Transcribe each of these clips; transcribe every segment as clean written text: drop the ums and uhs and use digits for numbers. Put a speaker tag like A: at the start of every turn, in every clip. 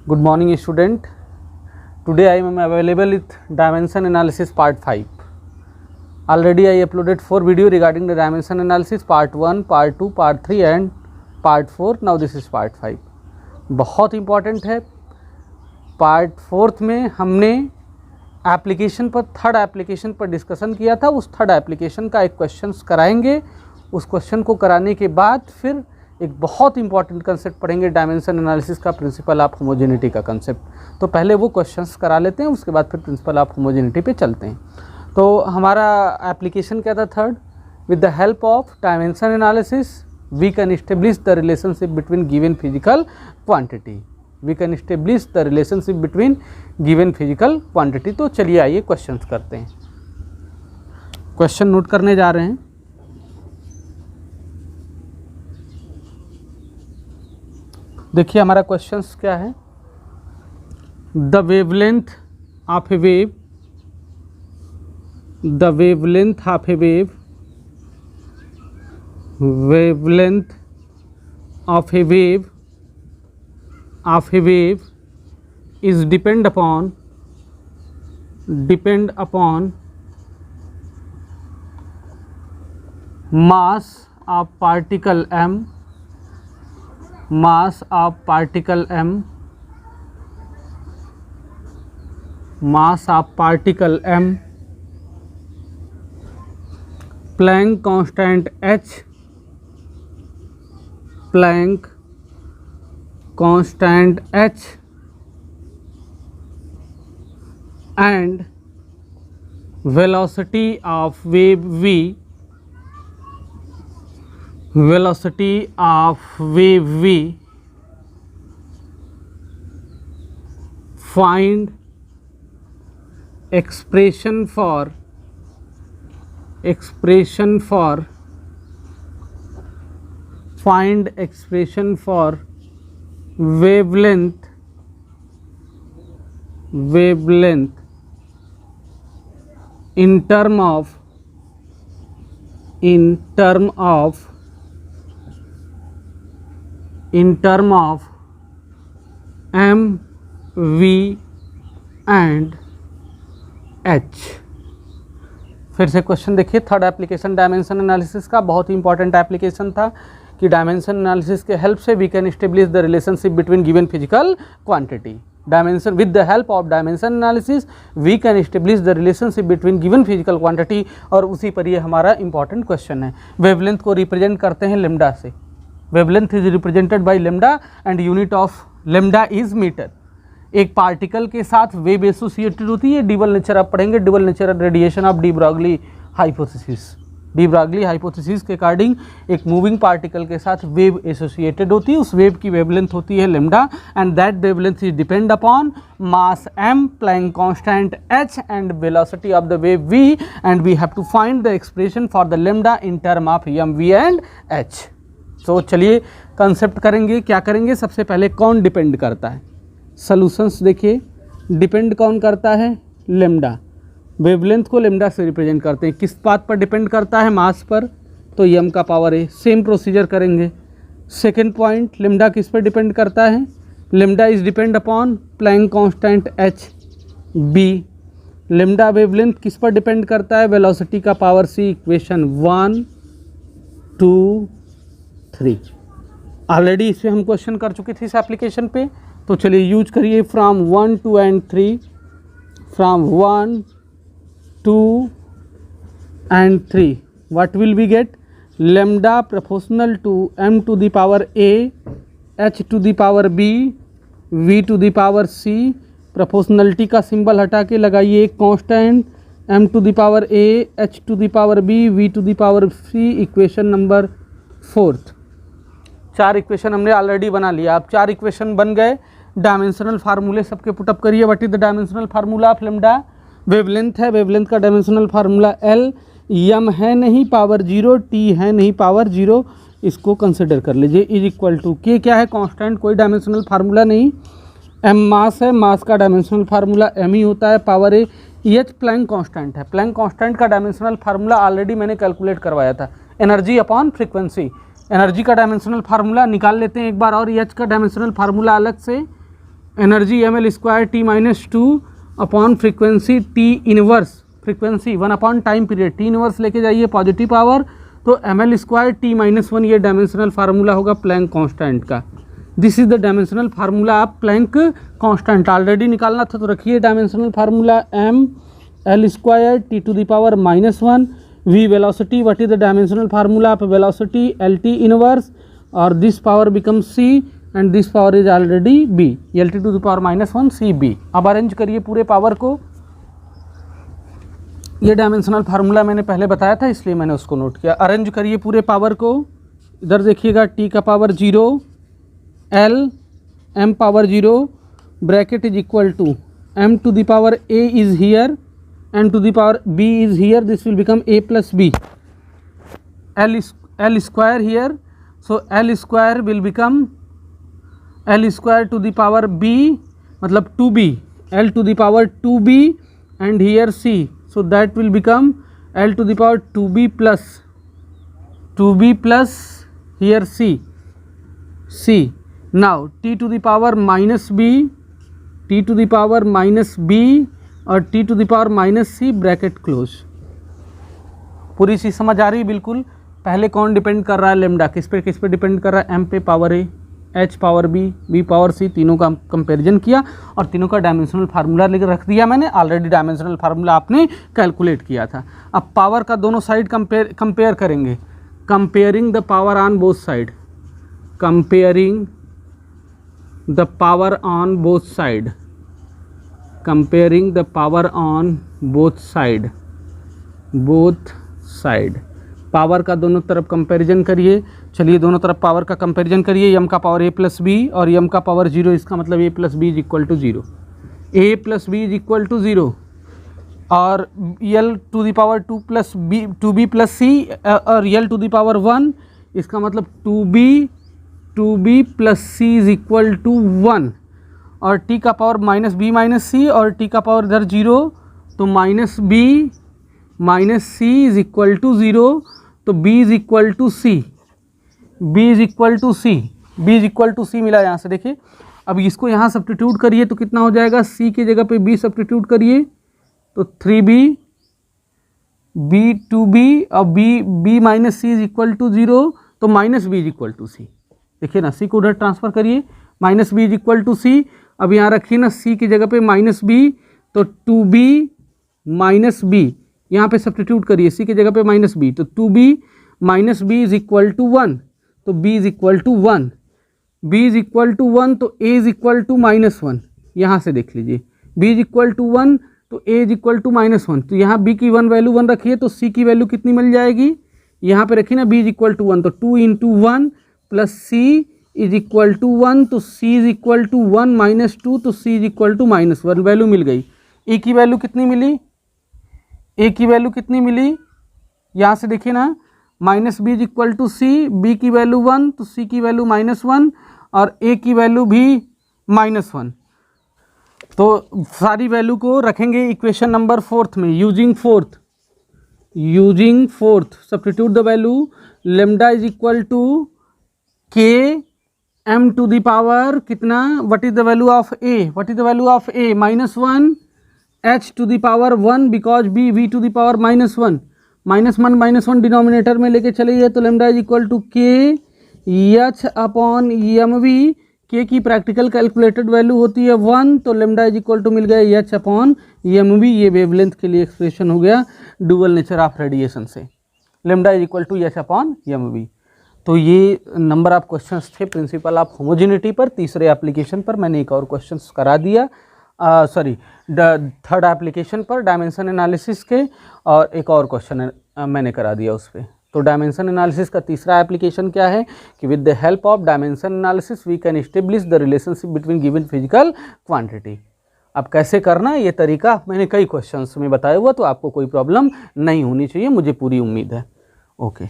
A: Good morning student. Today I am available with dimension analysis part 5. Already I uploaded 4 video regarding the dimension analysis part 1, part 2, part 3 and part 4. Now this is part 5. बहुत important है. part 4 में हमने application पर third application पर discussion किया था. उस third application का एक क्वेश्चन कराएंगे. उस क्वेश्चन को कराने के बाद फिर एक बहुत इंपॉर्टेंट कंसेप्ट पढ़ेंगे डायमेंशन एनालिसिस का, प्रिंसिपल ऑफ होमोजेनिटी का कंसेप्ट. तो पहले वो क्वेश्चंस करा लेते हैं, उसके बाद फिर प्रिंसिपल ऑफ होमोजेनिटी पे चलते हैं. तो हमारा एप्लीकेशन क्या था third? With the help of dimension analysis we can establish the relationship between given physical quantity. We can establish the relationship between given physical quantity. तो चलिए आइए क्वेश्चंस करते हैं. क्वेश्चन नोट करने जा रहे हैं. देखिए हमारा क्वेश्चंस क्या है. The wavelength of A wave, the wavelength of A wave, wavelength of A wave, of A wave is depend upon mass of particle m, mass of particle m, mass of particle m, Planck constant h, Planck constant h, and velocity of wave v, velocity of wave v. Find expression for find expression for wavelength in term of m, v and h. फिर से question देखिए. Third application dimension analysis का बहुत ही important application था कि dimension analysis के help से we can establish the relationship between given physical quantity. Dimension with the help of dimension analysis we can establish the relationship between given physical quantity. और उसी पर ये हमारा इंपॉर्टेंट क्वेश्चन है. वेवलेंथ को represent करते हैं लेमडा से. Wavelength is represented by lambda and unit of lambda is metre. एक पार्टिकल के साथ वेव एसोसिएटेड होती है. डबल नेचर आप पढ़ेंगे, double nature radiation of de Broglie hypothesis. De Broglie hypothesis के अकॉर्डिंग एक मूविंग पार्टिकल के साथ वेव एसोसिएटेड होती है. उस वेव की वेवलेंथ होती है lambda and that wavelength is depend upon mass m, Planck constant h and velocity of the wave v and we have to find the expression for the lambda in term of m, v and h. तो चलिए concept करेंगे. क्या करेंगे? सबसे पहले कौन depend करता है? सॉल्यूशंस देखिए. डिपेंड कौन करता है? लेमडा. वेवलेंथ को लेमडा से रिप्रेजेंट करते हैं. किस बात पर डिपेंड करता है? मास पर. तो m का पावर है. सेम प्रोसीजर करेंगे. सेकेंड पॉइंट, लेमडा किस पर डिपेंड करता है? Lambda is depend upon Planck constant h. b, lambda wavelength किस पर डिपेंड करता है? वेलोसिटी का पावर c. इक्वेशन 1, 2, 3. ऑलरेडी इसमें हम क्वेश्चन कर चुके थे इस एप्लीकेशन पे. तो चलिए यूज करिए. From 1, 2 and 3, from 1, 2 and 3 what will we get? Lambda proportional to m to the power a, h to the power b, v to the power c. Proportionality का सिंबल हटा के लगाइए एक constant m to the power a, h to the power b, v to the power c. Equation number 4. 4 equation हमने already बना लिया. अब 4 equation बन गए. डायमेंशनल फार्मूले सबके पुटअप करिए. What is the dimensional formula of lambda? Wavelength है. वेवलेंथ का डायमेंशनल फार्मूला L. m है नहीं पावर 0, t है नहीं पावर 0. इसको कंसिडर कर लीजिए. इज इक्वल टू k क्या है? कांस्टेंट. कोई डायमेंशनल फार्मूला नहीं. m मास है. मास का डायमेंशनल फार्मूला m ही होता है. पावर है. h प्लैंक कांस्टेंट है. प्लैंक कांस्टेंट का डायमेंशनल फार्मूला ऑलरेडी मैंने कैलकुलेट करवाया था. Energy upon frequency. एनर्जी का डायमेंशनल फार्मूला निकाल लेते हैं एक बार. और एच का डायमेंशनल फार्मूला अलग से energy ml² t-2 upon frequency t inverse, frequency 1 upon time period, t inverse लेके जाइए पॉजिटिव पावर, तो ml² t-1 ये डायमेंशनल फार्मूला होगा प्लैंक कांस्टेंट का। This is the dimensional formula of Planck constant. Already निकालना था तो रखिए dimensional formula ml² t⁻⁻1 v velocity, what is the dimensional formula of velocity lt inverse, और this power become c and this power is already b, lt⁻⁻1 cb। अब arrange करिए पूरे power को। ये डायमेंशनल फार्मूला मैंने पहले बताया था इसलिए मैंने उसको नोट किया। अरेंज करिए पूरे पावर को, इधर देखिएगा t का power 0, l m power 0 bracket is equal to m to the power a is here, m to the power b is here, this will become a plus b, l square here, so l square will become l square to the power b मतलब 2b, l to the power 2b and here c, so that will become l to the power 2b plus here c, now t to the power minus b, t to the power minus b और t to the power minus c bracket close. पूरी चीज़ समझ आ रही है बिल्कुल। पहले कौन depend कर रहा है, लेमडा किस पे डिपेंड कर रहा है, m पे power a, h power b, b power c, तीनों का कंपैरिजन किया और तीनों का डायमेंशनल फार्मूला लेकर रख दिया मैंने। ऑलरेडी डायमेंशनल फार्मूला आपने कैलकुलेट किया था। अब पावर का दोनों साइड कंपेयर करेंगे, comparing the power on both side, comparing the power on both side, comparing the power on both side, power का दोनों तरफ कंपैरिजन करिए। चलिए दोनों तरफ पावर का कंपैरिजन करिए, m का पावर a प्लस बी और m का पावर 0, इसका मतलब a plus B is equal to 0, a plus B is equal to 0, और l to the power 2b plus C और l टू द पावर 1, इसका मतलब 2b plus C is equal to 1, और t का power minus b minus C और t का power इधर 0, तो minus b minus C is equal to 0, तो b is equal to C, b is equal to C, b is equal to C मिला यहाँ से। देखिए अब इसको यहाँ सब्स्टिट्यूट करिए तो कितना हो जाएगा, c के जगह पे b सब्स्टिट्यूट करिए तो 3b, b 2b और b minus C is equal to 0, तो minus b is equal to C. देखिए ना c को उधर ट्रांसफर करिए, minus b is equal to C. अब यहाँ रखिए ना c की जगह पे माइनस b, तो 2b माइनस b यहाँ पे सब्स्टिट्यूट करिए, c की जगह पे माइनस b, तो 2b minus b is equal to 1, तो b is equal to 1, b is equal to 1, तो a is equal to minus 1, यहाँ से देख लीजिए b इज इक्वल टू 1 तो a is equal to minus 1, तो यहाँ b की वैल्यू 1 रखिए तो c की वैल्यू कितनी मिल जाएगी, यहाँ पे रखिए ना b इज इक्वल टू 1, तो 2 into 1 plus c is equal to 1, तो c is equal to 1 minus 2, तो c is equal to minus 1, value मिल गई। a की वैल्यू कितनी मिली, a की वैल्यू कितनी मिली, यहाँ से देखिए ना minus b is equal to C, b की वैल्यू 1 तो c की वैल्यू माइनस 1 और a की वैल्यू भी माइनस 1। तो सारी वैल्यू को रखेंगे इक्वेशन नंबर 4 में, using fourth substitute the value, lambda is equal to k m to the power कितना, what is the value of a, minus 1, h to the power 1 because b, v to the power minus 1, minus one denominator में लेके चलिए, तो lambda is equal to K H upon M V, K की practical calculated value होती है 1, तो lambda is equal to मिल गया H upon M V. ये वेवलेंथ के लिए एक्सप्रेशन हो गया डुअल नेचर ऑफ रेडिएशन से, lambda is equal to H upon M V. तो ये नंबर ऑफ क्वेश्चंस थे प्रिंसिपल ऑफ होमोजेनिटी पर। तीसरे एप्लीकेशन पर मैंने एक और क्वेश्चंस करा दिया, थर्ड एप्लीकेशन पर डायमेंशन एनालिसिस के, और एक और क्वेश्चन मैंने करा दिया उस पर। तो डायमेंशन एनालिसिस का तीसरा एप्लीकेशन क्या है कि with the help of dimension analysis we can establish the relationship between given physical quantity. अब कैसे करना है ये तरीका मैंने कई क्वेश्चंस में बताया हुआ, तो आपको कोई प्रॉब्लम नहीं होनी चाहिए, मुझे पूरी उम्मीद है। ओके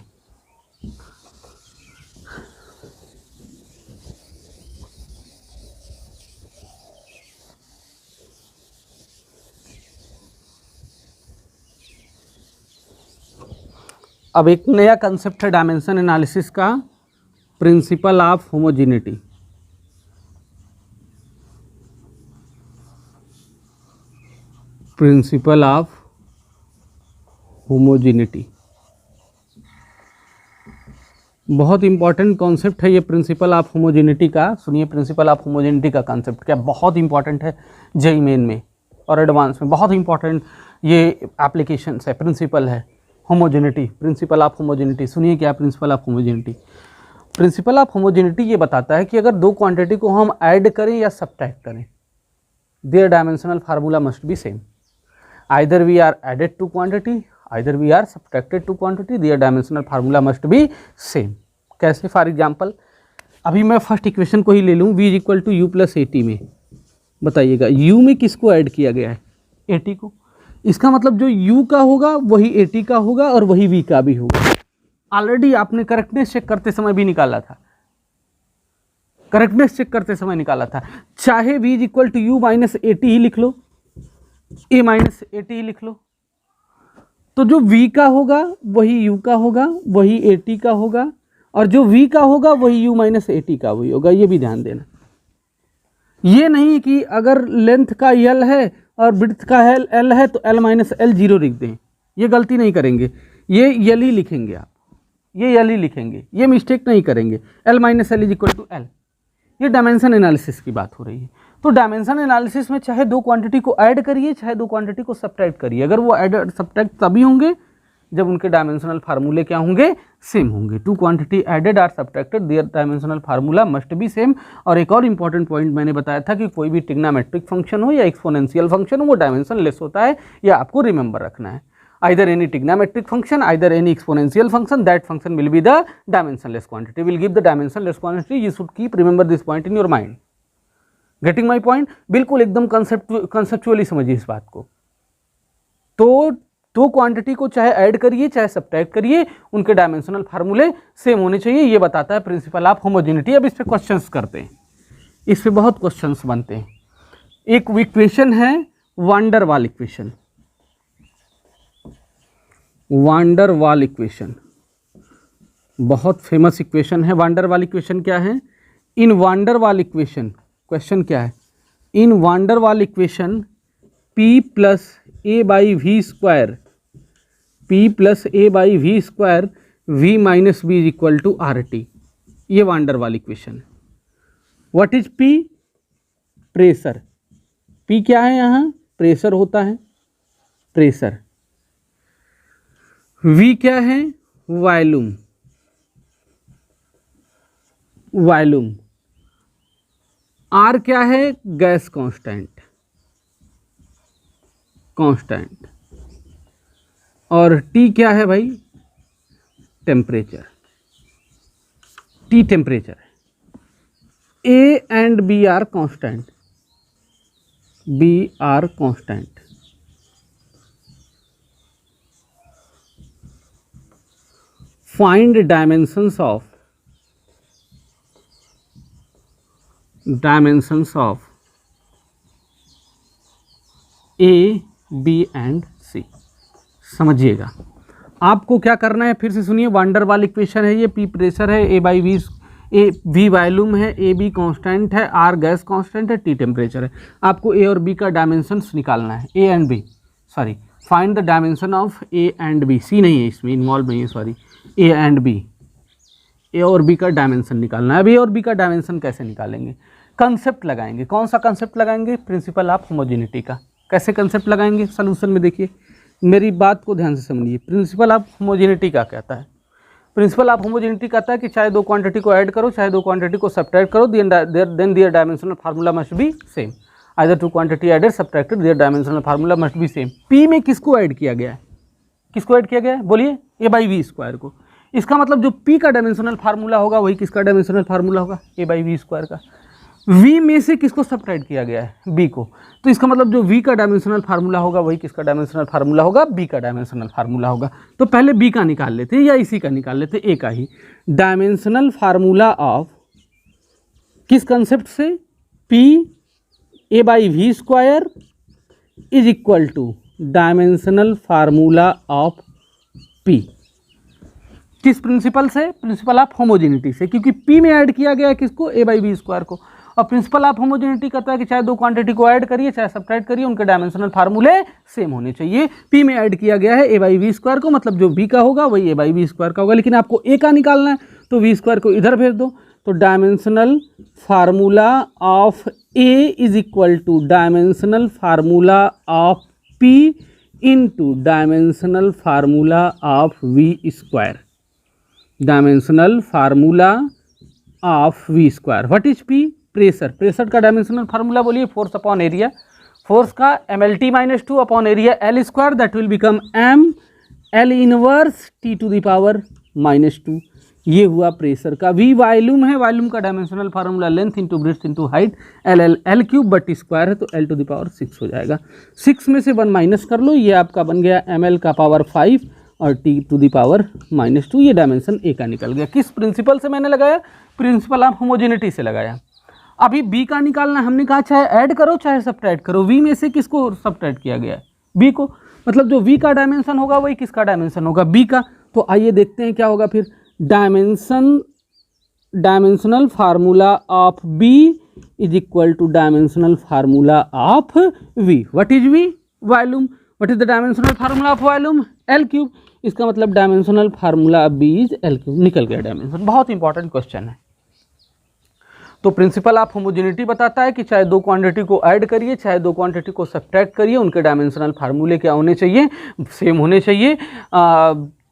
A: अब एक नया कंसेप्ट है डायमेंशन एनालिसिस का, principal of homogeneity. Principal of homogeneity, बहुत इंपॉर्टेंट कॉन्सेप्ट है ये प्रिंसिपल ऑफ होमोजेनिटी का। सुनिए, प्रिंसिपल ऑफ होमोजेनिटी का कॉन्सेप्ट क्या बहुत इंपॉर्टेंट है जेईई मेन में और एडवांस में, बहुत इंपॉर्टेंट ये एप्लीकेशंस है, प्रिंसिपल है होमोजेनिटी, प्रिंसिपल ऑफ होमोजेनिटी। सुनिए क्या principal of homogeneity. Principal of homogeneity ये बताता है कि अगर दो क्वांटिटी को हम ऐड करें या सब्ट्रैक्ट करें, their dimensional formula must be same. Either we are added to quantity, either we are subtracted to quantity, their dimensional formula must be same. कैसे? फॉर एग्जाम्पल, अभी मैं फर्स्ट इक्वेशन को ही ले लूँ, v equal to U plus A T में, बताइएगा u में किसको ऐड किया गया है? ए टी को। इसका मतलब जो u का होगा वही ए टी का होगा और वही v का भी होगा। ऑलरेडी आपने करेक्टनेस चेक करते समय भी निकाला था, करेक्टनेस चेक करते समय निकाला था। चाहे v equal to U minus A T ही लिख लो, a माइनस ए टी ही लिख लो, तो जो v का होगा वही u का होगा, वही ए टी का होगा, और जो v का होगा वही u माइनस ए टी का वही होगा। ये भी ध्यान देना, ये नहीं कि अगर लेंथ का l है और ब्रेड्थ का l है तो l माइनस एल जीरो लिख दें, ये गलती नहीं करेंगे, ये l ही लिखेंगे आप, ये l ही लिखेंगे, ये मिस्टेक नहीं करेंगे। l minus L is equal to l। ये डायमेंशन एनालिसिस की बात हो रही है। तो डायमेंशन एनालिसिस में चाहे दो क्वांटिटी को ऐड करिए, चाहे दो क्वांटिटी को सब्ट्रैक्ट करिए, अगर वो ऐड सब्ट्रैक्ट तभी होंगे जब उनके डायमेंशनल फार्मूले क्या होंगे? सेम होंगे। Two quantity added or subtracted, their dimensional formula must be same. और एक और इंपॉर्टेंट पॉइंट मैंने बताया था कि कोई भी ट्रिग्नोमेट्रिक फंक्शन हो या एक्सपोनेंशियल फंक्शन हो, वो डायमेंशन लेस होता है, या आपको रिमेंबर रखना है। Either any trigonometric function, either any exponential function, that function will be the dimensionless quantity, will give the dimensionless quantity. You should keep remember this point in your mind. Getting my point? बिल्कुल एकदम conceptually समझिए इस बात को। तो दो quantity को चाहे ऐड करिए चाहे सब्ट्रैक्ट करिए, उनके डायमेंशनल फार्मूले सेम होने चाहिए, ये बताता है प्रिंसिपल ऑफ होमोजेनिटी। अब इस पे क्वेश्चंस करते हैं, इस पे बहुत क्वेश्चंस बनते हैं। एक इक्वेशन है van der Waals equation, van der Waals equation बहुत फेमस इक्वेशन है। वांडर वाल इक्वेशन क्या है? In van der Waals equation, question क्या है? In van der Waals equation p plus A by V square, p plus A by V square v minus B is equal to R T, ये van der Waals equation है। What is p? Pressure. p क्या है? यहाँ pressure होता है, pressure. v क्या है? Volume, volume. r क्या है? Gas constant, constant. और T क्या है भाई? टेम्परेचर, T टेम्परेचर है। A and B are constant, B are constant. Find dimensions of A, B and C। समझिएगा आपको क्या करना है, फिर से सुनिए। वांडर वाल इक्वेशन है ये, P प्रेशर है, A by V, V volume है, A B कांस्टेंट है, R गैस कांस्टेंट है, T टेम्परेचर है। आपको A और B का डायमेंशंस निकालना है, A and B, sorry find the dimension of A and B। C नहीं है इसमें, इन्वॉल्व नहीं है, sorry, A and B, A और B का डायमेंशन निकालना है। अब A और B का डायमेंशन कैसे निकालेंगे? कंसेप्ट लगाएंगे। कौन सा कंसेप्ट लगाएंगे? प्रिंसिपल ऑफ होमोजेनिटी का। कैसे कंसेप्ट लगाएंगे? सॉल्यूशन में देखिए, मेरी बात को ध्यान से समझिए। प्रिंसिपल ऑफ होमोजेनिटी क्या कहता है? प्रिंसिपल ऑफ होमोजेनिटी कहता है कि चाहे दो क्वांटिटी को ऐड करो चाहे दो क्वांटिटी को सब्ट्रैक्ट करो, then their dimensional formula must be same. Either two quantity added subtracted, their dimensional formula must be same. P में किसको ऐड किया गया है? किसको ऐड किया गया है? बोलिए, A बाई वी स्क्वायर को। इसका मतलब जो P का डायमेंशनल फार्मूला होगा वही किसका डायमेंशनल फार्मूला होगा? A बाई वी स्क्वायर का। V में से किसको सब्ट्रैक्ट किया गया है? B को। तो इसका मतलब जो V का डायमेंशनल फार्मूला होगा वही किसका डायमेंशनल फार्मूला होगा? B का डायमेंशनल फार्मूला होगा। तो पहले B का निकाल लेते या इसी का निकाल लेते, A का ही। डायमेंशनल फार्मूला ऑफ किस कंसेप्ट से? P A by V square is equal to dimensional formula of P। किस प्रिंसिपल से? प्रिंसिपल ऑफ होमोजेनिटी से, क्योंकि P में ऐड किया गया है किसको? A बाई वी स्क्वायर को। और प्रिंसिपल ऑफ होमोजेनिटी कहता है कि चाहे दो क्वांटिटी को ऐड करिए चाहे सब्ट्रैक्ट करिए, उनके डायमेंशनल फार्मूले सेम होने चाहिए। पी में ऐड किया गया है ए बाई वी स्क्वायर को, मतलब जो बी का होगा वही ए बाई वी स्क्वायर का होगा, लेकिन आपको ए का निकालना है तो वी स्क्वायर को इधर भेज दो। तो dimensional formula of A is equal to dimensional formula of P into dimensional formula of V square. Dimensional formula of V square. What is P? Pressure. Pressure का डायमेंशनल फार्मूला बोलिए, force upon area. Force का MLT minus 2 upon area L square, that will become M L inverse T to the power minus 2। ये हुआ pressure का। V volume है, volume का dimensional formula length into breadth into height L cube, but square है तो L to the power 6 हो जाएगा। 6 में से 1 माइनस कर लो, ये आपका बन गया ML का पावर 5 और T to the power minus 2। ये डायमेंशन ए का निकल गया। किस प्रिंसिपल से मैंने लगाया? प्रिंसिपल ऑफ होमोजेनिटी से लगाया। अभी बी का निकालना, हमने कहा चाहे ऐड करो चाहे सब्ट्रैक्ट करो। वी में से किसको सब्ट्रैक्ट किया गया है? बी को, मतलब जो वी का डायमेंशन होगा वही किसका डायमेंशन होगा? बी का। तो आइए देखते हैं क्या होगा फिर। Dimensional formula of B is equal to dimensional formula of V. What is V? Volume. What is the dimensional formula of volume? L cube. इसका मतलब dimensional formula B is L cube. निकल गया डायमेंशन। बहुत important question है। तो principal of homogeneity बताता है कि चाहे दो क्वांटिटी को ऐड करिए चाहे दो क्वांटिटी को सब्ट्रैक्ट करिए, उनके डायमेंशनल फार्मूले क्या होने चाहिए? सेम होने चाहिए,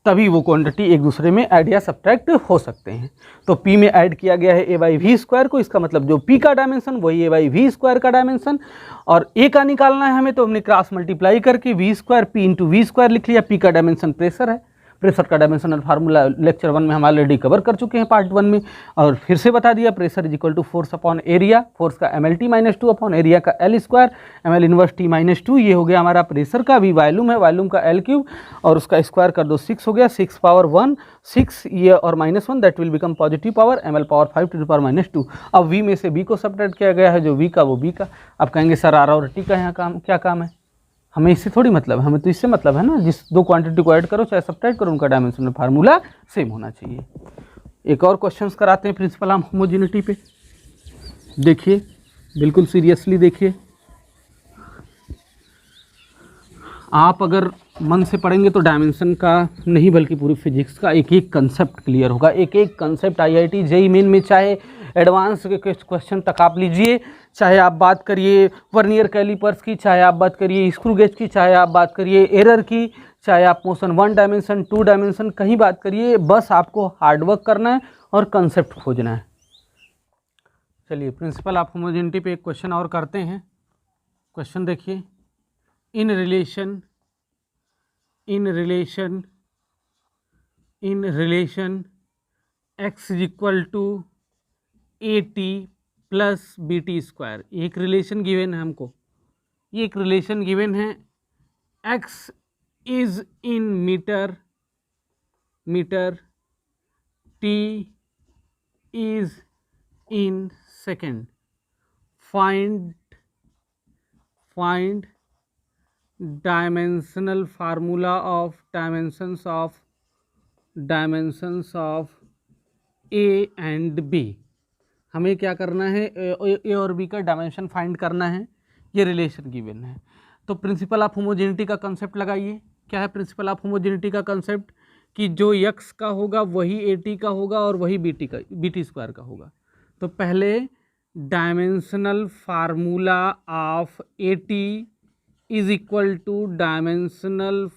A: तभी वो क्वांटिटी एक दूसरे में ऐड या सब्ट्रैक्ट हो सकते हैं। तो P में ऐड किया गया है ए बाई वी स्क्वायर को, इसका मतलब जो P का डायमेंशन वही ए बाई वी स्क्वायर का डायमेंशन। और ए का निकालना है हमें, तो हमने क्रॉस मल्टीप्लाई करके V square P into V square लिख लिया। P का डायमेंशन प्रेशर है। प्रेशर का डायमेंशनल फार्मूला लेक्चर 1 में हम ऑलरेडी कवर कर चुके हैं, पार्ट 1 में, और फिर से बता दिया। Pressure is equal to force upon area. Force का MLT माइनस 2 अपॉन एरिया का L square, ML inverse T minus 2। ये हो गया हमारा प्रेशर का। वी वॉल्यूम है, वॉल्यूम का L क्यूब, और उसका स्क्वायर कर दो 6 हो गया। 6 पावर 1 6, ये और -1 that will become positive power ML power 5 to the power minus 2। अब वी में से बी को सब्ट्रैक्ट किया गया है, जो वी का वो बी का। अब कहेंगे सर आर और टी का यहाँ काम क्या काम है? हमें इससे थोड़ी मतलब है, हमें तो इससे मतलब है ना, जिस दो क्वांटिटी को ऐड करो चाहे सब्ट्रैक्ट करो, उनका डायमेंशनल फार्मूला सेम होना चाहिए। एक और क्वेश्चंस कराते हैं प्रिंसिपल ऑफ होमोजेनिटी पे। देखिए, बिल्कुल सीरियसली देखिए। आप अगर मन से पढ़ेंगे तो डायमेंशन का नहीं बल्कि पूरी फिजिक्स का एक एक कंसेप्ट क्लियर होगा। एक एक कंसेप्ट IIT JEE मेन में चाहे एडवांस के क्वेश्चन तक आप लीजिए, चाहे आप बात करिए वर्नियर कैलिपर्स की, चाहे आप बात करिए स्क्रू गेज की, चाहे आप बात करिए एरर की, चाहे आप मोशन 1 डायमेंशन 2 डायमेंशन कहीं बात करिए, बस आपको हार्डवर्क करना है और कंसेप्ट खोजना है। चलिए प्रिंसिपल ऑफ होमोजेनिटी पे एक क्वेश्चन और करते हैं। क्वेश्चन देखिए, in relation x is equal to AT plus BT square. एक रिलेशन गिवन है हमको, ये एक रिलेशन गिवन है। x is in meter, T is in second. Find dimensional formula of dimensions of A and B। हमें क्या करना है? ए और बी का डायमेंशन फाइंड करना है। ये रिलेशन गिवन है। तो प्रिंसिपल ऑफ होमोजेनिटी का कंसेप्ट लगाइए। क्या है प्रिंसिपल ऑफ होमोजेनिटी का कंसेप्ट? कि जो x का होगा वही AT का होगा और वही BT स्क्वायर का होगा। तो पहले dimensional formula of AT is equal to dimensional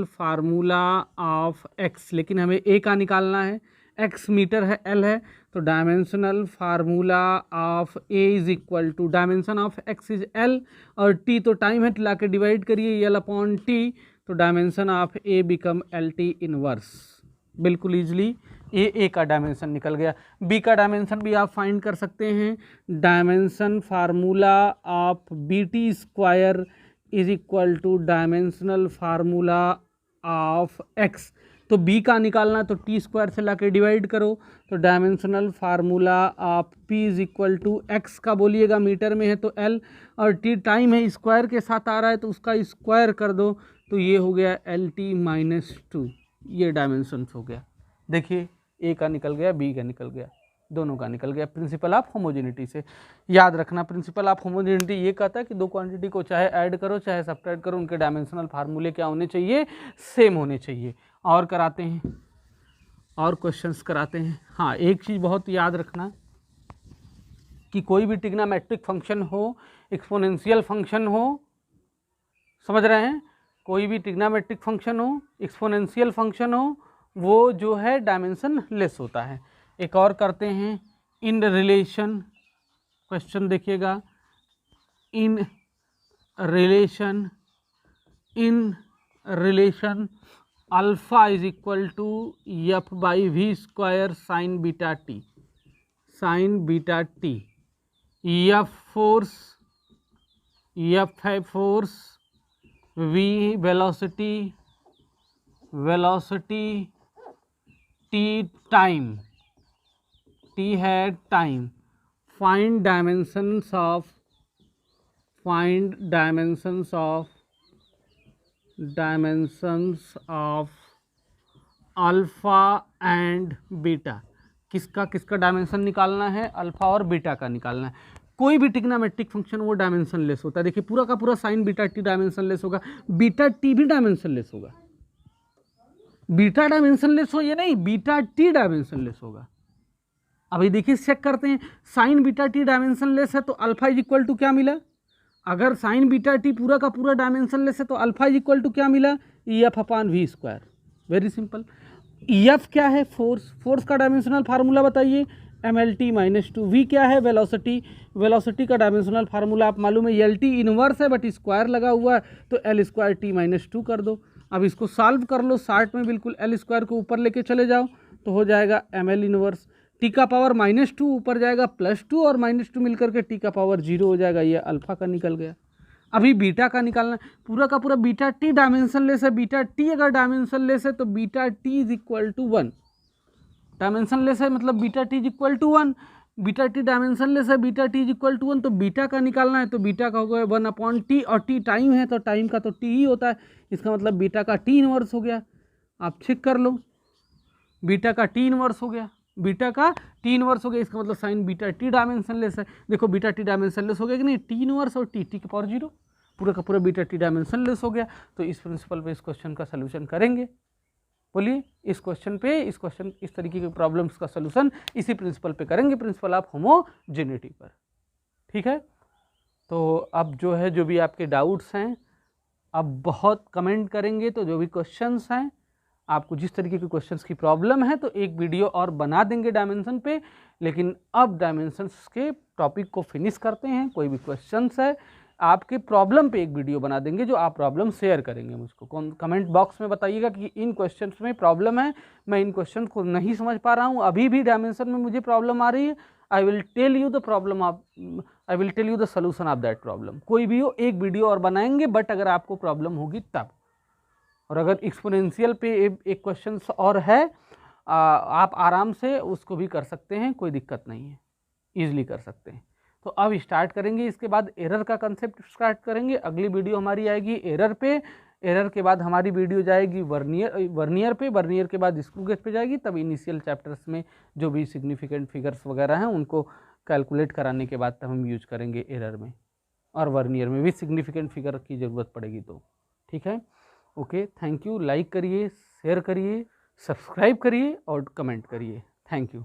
A: formula of x, लेकिन हमें A का निकालना है। x मीटर है, L है, तो dimensional formula of A is equal to dimension of x is L और T तो टाइम है, ला के डिवाइड करिए L अपॉन T, तो dimension of A become LT inverse. बिल्कुल ईजिली A का डायमेंशन निकल गया। B का डायमेंशन भी आप फाइंड कर सकते हैं। Dimension formula of BT square is equal to dimensional formula of x। तो B का निकालना तो T स्क्वायर से ला के डिवाइड करो, तो dimensional formula of P is equal to x का बोलिएगा, मीटर में है तो L और T टाइम है, स्क्वायर के साथ आ रहा है तो उसका स्क्वायर कर दो, तो ये हो गया LT माइनस 2। ये डायमेंशन हो गया। देखिए A का निकल गया, B का निकल गया। दोनों का निकल गया प्रिंसिपल ऑफ होमोजेनिटी से। याद रखना प्रिंसिपल ऑफ होमोजेनिटी ये कहता है कि दो क्वांटिटी को चाहे ऐड करो चाहे सब्ट्रैक्ट करो, उनके डायमेंशनल फार्मूले क्या होने चाहिए, सेम होने चाहिए। और कराते हैं, और क्वेश्चंस कराते हैं। हाँ, एक चीज़ बहुत याद रखना कि कोई भी ट्रिग्नोमेट्रिक फंक्शन हो, एक्सपोनेंशियल फंक्शन हो, समझ रहे हैं, कोई भी ट्रिग्नोमेट्रिक फंक्शन हो, एक्सपोनेंशियल फंक्शन हो, वो जो है डायमेंशन लेस होता है। एक और करते हैं, इन रिलेशन, क्वेश्चन देखिएगा, in relation alpha is equal to F by V square sine beta T, F force, F है force, V velocity, T time, T है time. Find dimensions of alpha and beta. किसका dimension निकालना है, alpha और beta का निकालना है। कोई भी ट्रिग्नोमेट्रिक फंक्शन वो डायमेंशन लेस होता है। देखिए पूरा का पूरा sign beta T dimension less होगा, बीटा टी भी डायमेंशन लेस होगा। बीटा डायमेंशन लेस हो या नहीं, बीटा टी डायमेंशन लेस होगा। अभी देखिए चेक करते हैं, sign beta T dimensionless है तो अल्फा इज इक्वल टू क्या मिला, अगर साइन बीटा टी पूरा का पूरा डायमेंशन लेस है तो अल्फा इज इक्वल टू क्या मिला, F upon V square. Very simple. F क्या है, फोर्स का डायमेंशनल फार्मूला बताइए, M L T minus two. V क्या है, वेलोसिटी का डायमेंशनल फार्मूला आप मालूम है, एल टी इनवर्स है बट स्क्वायर लगा हुआ है तो L square T minus two कर दो। अब इसको सॉल्व कर लो, 60 में बिल्कुल एल स्क्वायर को ऊपर लेके चले जाओ तो हो जाएगा एम एल इनवर्स, टी का पावर -2 ऊपर जाएगा +2 और -2 मिलकर के टी का पावर 0 हो जाएगा। ये अल्फा का निकल गया। अभी बीटा का निकालना, पूरा का पूरा बीटा टी डायमेंशन लेस है, बीटा टी अगर डायमेंशन लेस है तो beta T is equal to 1। Dimensionless है मतलब beta T is equal to 1, beta T dimensionless है, beta T is equal to 1, तो बीटा का निकालना है तो बीटा का होगा 1/t और टी टाइम है तो टाइम का तो टी ही होता है, इसका मतलब बीटा का टी इनवर्स हो गया। आप चेक कर लो, बीटा का टी इनवर्स हो गया, इसका मतलब sign beta T dimensionless है। देखो बीटा टी डायमेंशन लेस हो गया कि नहीं, टी इनवर्स और टी के पावर 0, पूरा का पूरा बीटा टी डायमेंशन लेस हो गया। तो इस प्रिंसिपल पे इस क्वेश्चन का सलूशन करेंगे। बोलिए, इस तरीके के प्रॉब्लम्स का सलूशन इसी प्रिंसिपल पे करेंगे, प्रिंसिपल ऑफ होमोजेनिटी पर। ठीक है, तो अब जो भी आपके डाउट्स हैं, अब बहुत कमेंट करेंगे तो जो भी क्वेश्चंस हैं, आपको जिस तरीके के क्वेश्चंस की प्रॉब्लम है तो एक वीडियो और बना देंगे डायमेंशन पे। लेकिन अब डायमेंशंस के टॉपिक को फिनिश करते हैं। कोई भी क्वेश्चंस है आपके प्रॉब्लम पे एक वीडियो बना देंगे, जो आप प्रॉब्लम शेयर करेंगे मुझको। कमेंट बॉक्स में बताइएगा कि इन क्वेश्चंस में प्रॉब्लम है, मैं इन क्वेश्चन को नहीं समझ पा रहा हूँ, अभी भी डायमेंशन में मुझे प्रॉब्लम आ रही है। I will tell you the solution of that problem. कोई भी हो, एक वीडियो और बनाएंगे, बट अगर आपको प्रॉब्लम होगी तब। और अगर एक्सपोनेंशियल पे एक क्वेश्चन और है, आप आराम से उसको भी कर सकते हैं, कोई दिक्कत नहीं है, ईजिली कर सकते हैं। तो अब स्टार्ट करेंगे, इसके बाद एरर का कंसेप्ट स्टार्ट करेंगे। अगली वीडियो हमारी आएगी एरर पे, एरर के बाद हमारी वीडियो जाएगी वर्नियर पे, वर्नियर के बाद स्क्रू गेज पे जाएगी। तब इनिशियल चैप्टर्स में जो भी सिग्निफिकेंट फिगर्स वगैरह हैं उनको कैलकुलेट कराने के बाद तब हम यूज करेंगे एरर में, और वर्नियर में भी सिग्निफिकेंट फिगर की ज़रूरत पड़ेगी तो। ठीक है, ओके, थैंक यू। लाइक करिए, शेयर करिए, सब्सक्राइब करिए और कमेंट करिए। Thank you.